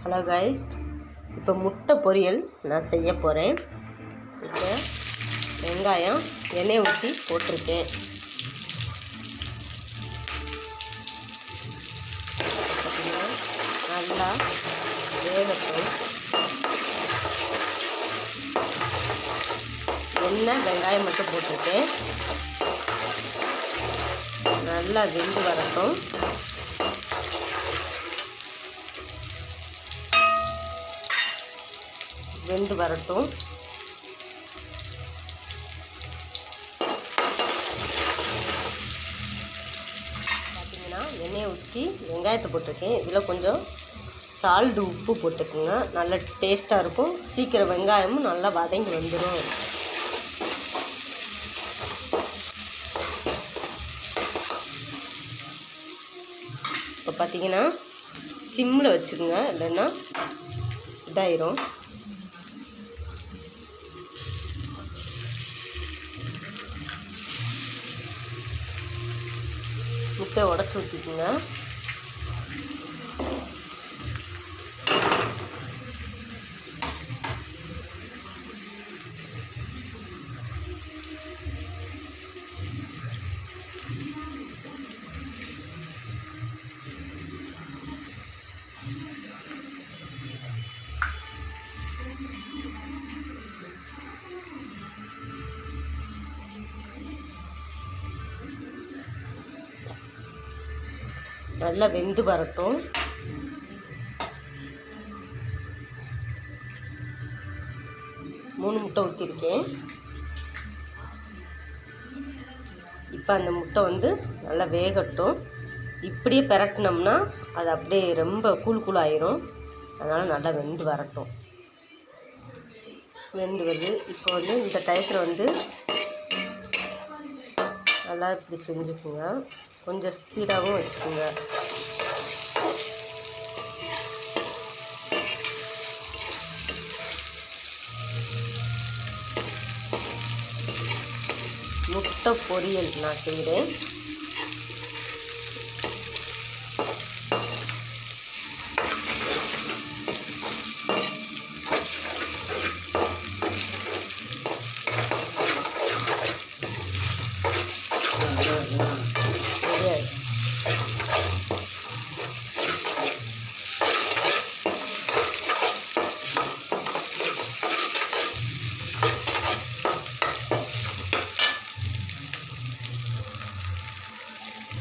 Hello guys, இப்போ முட்டை பொரியல் நான் செய்ய போகிறேன். இப்போ வெங்காயம் எண்ணெய் ஊற்றி போட்டிருக்கேன். நல்லா வேகட்டும். எண்ணெய் வெங்காயம் மட்டும் போட்டிருக்கேன். நல்லா வெந்து வரட்டும். வெந்து வரட்டும். பார்த்தீங்கன்னா எண்ணெயை ஊற்றி வெங்காயத்தை போட்டிருக்கேன். இதில் கொஞ்சம் சால்ட் உப்பு போட்டுக்குங்க. நல்லா டேஸ்ட்டாக இருக்கும். சீக்கிரம் வெங்காயமும் நல்லா வதங்கி வந்துடும். இப்போ பார்த்தீங்கன்னா சிம்மில் வச்சுக்கோங்க, இல்லைன்னா இதாயிரும். முட்டையை உடச்சி ஊற்றிக்குங்க. நல்லா வெந்து வரட்டும். மூணு முட்டை ஊற்றிருக்கேன். இப்போ அந்த முட்டை நல்லா வேகட்டும். இப்படியே பிரட்டினோம்னா அது அப்படியே ரொம்ப கூழாயிரும். அதனால் நல்லா வெந்து வரட்டும். வெந்து வருது. இப்போ இந்த டயத்தில் நல்லா இப்படி செஞ்சுக்குங்க. கொஞ்சம் ஸ்பீடாகவும் வச்சுக்கோங்க. முட்டை பொரியல் நான் செய்கிறேன்.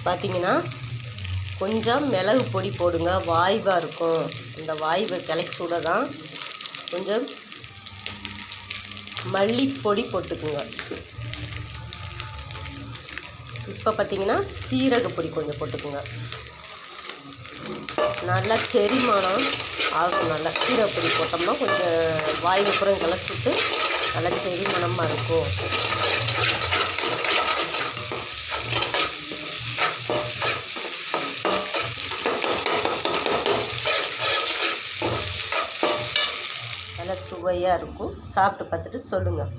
பார்த்தீங்கன்னா கொஞ்சம் மிளகு பொடி போடுங்க. வாய்வாக இருக்கும். இந்த வாய்வை கிளச்சி விட தான் கொஞ்சம் மல்லிப்பொடி போட்டுக்குங்க. இப்போ பார்த்தீங்கன்னா சீரகப்பொடி கொஞ்சம் போட்டுக்குங்க. நல்லா செரிமானம் ஆகும். நல்லா சீரகப்பொடி போட்டோம்னா கொஞ்சம் வாய்வு புறம் கிளச்சிட்டு நல்லா செரிமானமாக இருக்கும். நல்லா சுவையாக இருக்கும். சாப்பிட்டு பார்த்துட்டு சொல்லுங்கள்.